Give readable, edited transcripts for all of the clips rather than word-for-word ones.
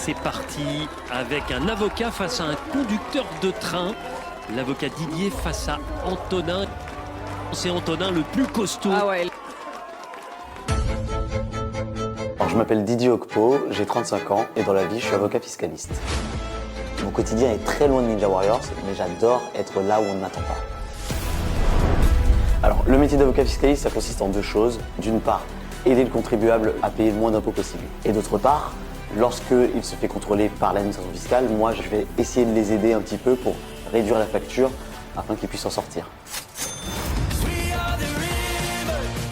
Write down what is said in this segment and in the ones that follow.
C'est parti avec un avocat face à un conducteur de train. L'avocat Didier face à Antonin. C'est Antonin le plus costaud. Ah ouais. Alors, je m'appelle Didier Okpo, j'ai 35 ans et dans la vie, je suis avocat fiscaliste. Mon quotidien est très loin de Ninja Warriors, mais j'adore être là où on ne m'attend pas. Alors, le métier d'avocat fiscaliste, ça consiste en deux choses. D'une part, aider le contribuable à payer le moins d'impôts possible. Et d'autre part, lorsqu'il se fait contrôler par l'administration fiscale, moi, je vais essayer de les aider un petit peu pour réduire la facture afin qu'ils puissent en sortir.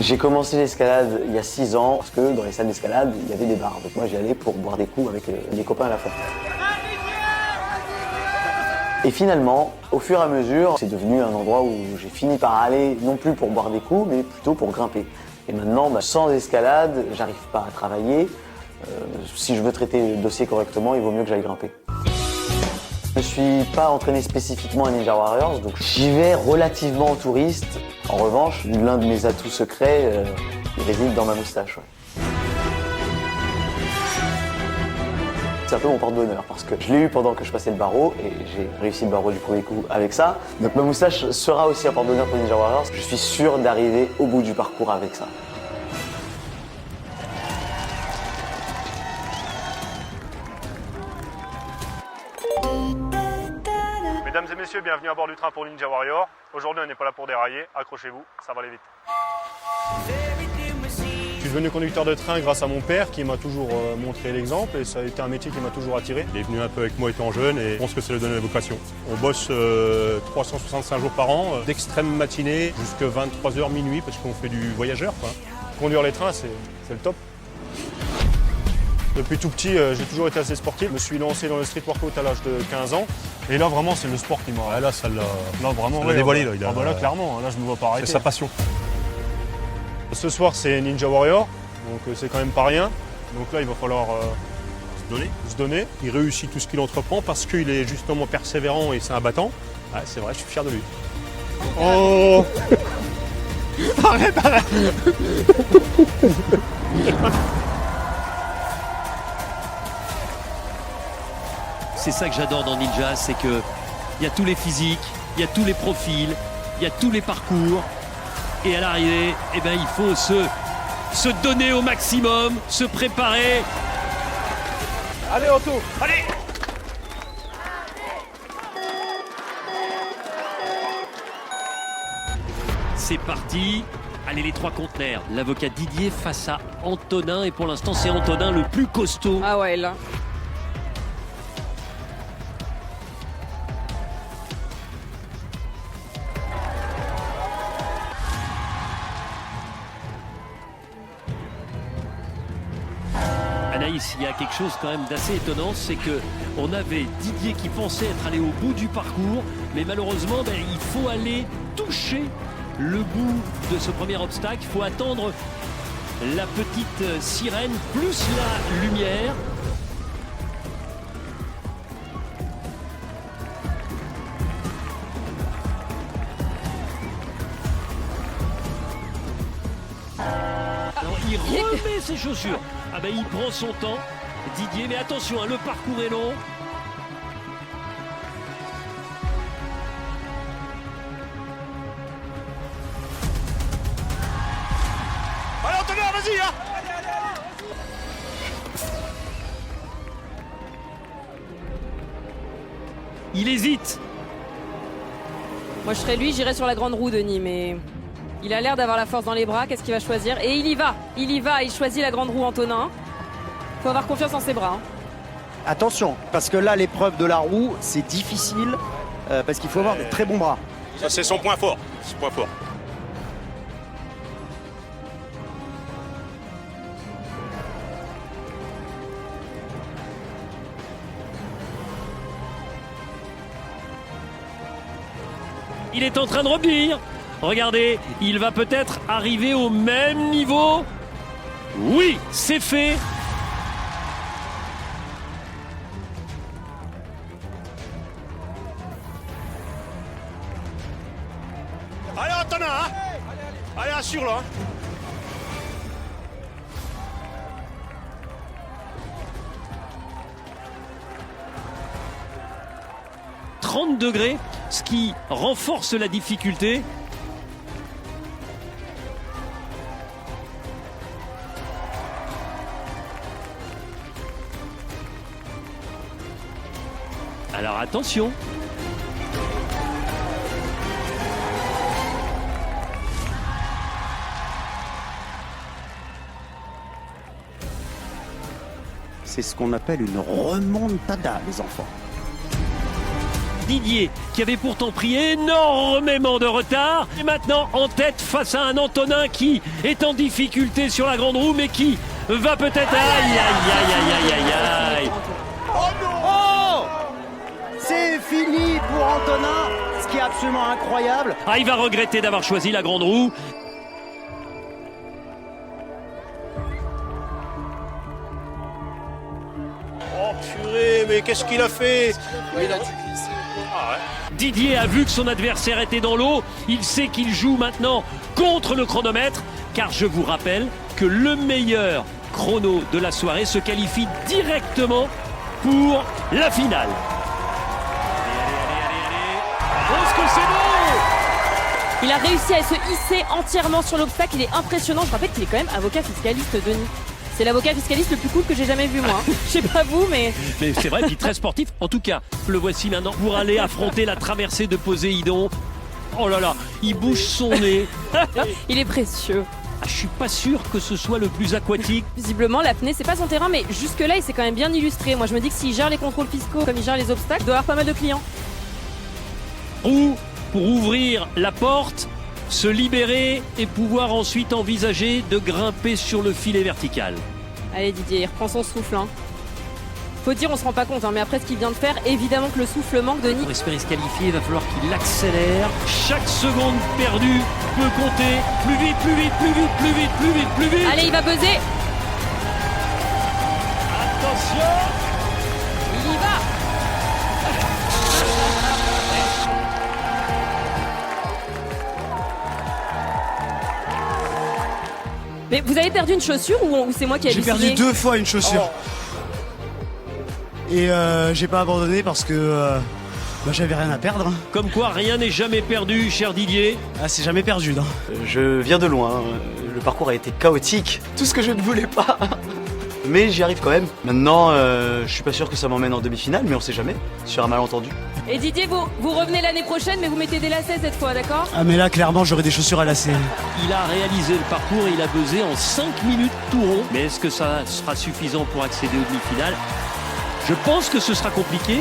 J'ai commencé l'escalade il y a 6 ans parce que dans les salles d'escalade, il y avait des bars. Donc moi, j'y allais pour boire des coups avec mes copains à la fin. Et finalement, au fur et à mesure, c'est devenu un endroit où j'ai fini par aller, non plus pour boire des coups, mais plutôt pour grimper. Et maintenant, sans escalade, j'arrive pas à travailler. Si je veux traiter le dossier correctement, il vaut mieux que j'aille grimper. Je suis pas entraîné spécifiquement à Ninja Warriors, donc j'y vais relativement en touriste. En revanche, l'un de mes atouts secrets, il réside dans ma moustache. Ouais. C'est un peu mon porte-bonheur parce que je l'ai eu pendant que je passais le barreau et j'ai réussi le barreau du premier coup avec ça. Donc ma moustache sera aussi un porte-bonheur pour Ninja Warriors. Je suis sûr d'arriver au bout du parcours avec ça. Mesdames et messieurs, bienvenue à bord du train pour Ninja Warrior. Aujourd'hui, on n'est pas là pour dérailler, accrochez-vous, ça va aller vite. Je suis devenu conducteur de train grâce à mon père qui m'a toujours montré l'exemple et ça a été un métier qui m'a toujours attiré. Il est venu un peu avec moi étant jeune et je pense que ça lui donne la vocation. On bosse 365 jours par an, d'extrême matinée jusqu'à 23h minuit parce qu'on fait du voyageur, quoi. Conduire les trains, c'est le top. Depuis tout petit, j'ai toujours été assez sportif. Je me suis lancé dans le street workout à l'âge de 15 ans. Et là, vraiment, c'est le sport qui m'a... Ah, là, ça l'a vraiment, dévoilé. Là, là, clairement, là, je ne me vois pas arrêter. C'est sa passion. Ce soir, c'est Ninja Warrior, donc c'est quand même pas rien. Donc là, il va falloir se donner. Il réussit tout ce qu'il entreprend parce qu'il est justement persévérant et c'est un battant. Ah, c'est vrai, je suis fier de lui. Oh arrête. C'est ça que j'adore dans Ninja, c'est que il y a tous les physiques, il y a tous les profils, il y a tous les parcours. Et à l'arrivée, eh ben, il faut se donner au maximum, se préparer. Allez, Otto, allez. C'est parti. Allez, les 3 conteneurs. L'avocat Didier face à Antonin. Et pour l'instant, c'est Antonin le plus costaud. Ah ouais, là. Anaïs, il y a quelque chose quand même d'assez étonnant, c'est que on avait Didier qui pensait être allé au bout du parcours, mais malheureusement, il faut aller toucher le bout de ce premier obstacle. Il faut attendre la petite sirène plus la lumière. Alors, il remet ses chaussures. Ah ben il prend son temps, Didier, mais attention, hein, le parcours est long. Allez, Antonin, vas-y, hein. Il hésite. Moi, je serais lui, j'irais sur la grande roue, Denis, mais il a l'air d'avoir la force dans les bras. Qu'est-ce qu'il va choisir? Et il y va, il choisit la grande roue, Antonin. Faut avoir confiance en ses bras. Hein. Attention, parce que là, l'épreuve de la roue, c'est difficile, parce qu'il faut avoir des très bons bras. Ça, c'est son point fort. C'est son point fort. Il est en train de revenir. Regardez, il va peut-être arriver au même niveau. Oui, c'est fait. Allez, Antonin, hein. Allez, assure-le, hein. 30 degrés, ce qui renforce la difficulté. Alors attention. C'est ce qu'on appelle une remontada, les enfants. Didier, qui avait pourtant pris énormément de retard, est maintenant en tête face à un Antonin qui est en difficulté sur la grande roue, mais qui va peut-être... Aïe, aïe, aïe, aïe, aïe, aïe, aïe. Oh! C'est fini pour Antonin, ce qui est absolument incroyable. Ah, il va regretter d'avoir choisi la grande roue. Oh purée, mais qu'est-ce qu'il a fait? Didier a vu que son adversaire était dans l'eau. Il sait qu'il joue maintenant contre le chronomètre, car je vous rappelle que le meilleur chrono de la soirée se qualifie directement pour la finale. Oh, ce que c'est beau! Il a réussi à se hisser entièrement sur l'obstacle. Il est impressionnant. Je rappelle qu'il est quand même avocat fiscaliste, Denis. C'est l'avocat fiscaliste le plus cool que j'ai jamais vu, moi. Je sais pas vous, mais... Mais c'est vrai, puis très sportif. En tout cas, le voici maintenant pour aller affronter la traversée de Poséidon. Oh là là, il bouge son nez. Il est précieux. Ah, je suis pas sûr que ce soit le plus aquatique. Visiblement, l'apnée, c'est pas son terrain, mais jusque-là, il s'est quand même bien illustré. Moi, je me dis que s'il gère les contrôles fiscaux comme il gère les obstacles, il doit avoir pas mal de clients. Ou pour ouvrir la porte, se libérer et pouvoir ensuite envisager de grimper sur le filet vertical. Allez, Didier, il reprend son souffle. Hein. Faut dire, on se rend pas compte, hein, mais après ce qu'il vient de faire, évidemment que le souffle manque, Denis. Pour espérer se qualifier, il va falloir qu'il accélère. Chaque seconde perdue peut compter. Plus vite, plus vite, plus vite, plus vite, plus vite, plus vite. Allez, il va buzzer. Attention! Il y va. Mais vous avez perdu une chaussure ou c'est moi qui ai J'ai halluciné? perdu 2 fois une chaussure. Et j'ai pas abandonné parce que j'avais rien à perdre. Hein. Comme quoi, rien n'est jamais perdu, cher Didier. Ah, c'est jamais perdu, non. Je viens de loin, le parcours a été chaotique, tout ce que je ne voulais pas. Mais j'y arrive quand même. Maintenant, je suis pas sûr que ça m'emmène en demi-finale, mais on sait jamais, sur un malentendu. Et Didier, vous revenez l'année prochaine, mais vous mettez des lacets cette fois, d'accord? Ah, mais là, clairement, j'aurais des chaussures à lacets. Il a réalisé le parcours et il a buzzé en 5 minutes tout rond. Mais est-ce que ça sera suffisant pour accéder aux demi-finales? Je pense que ce sera compliqué.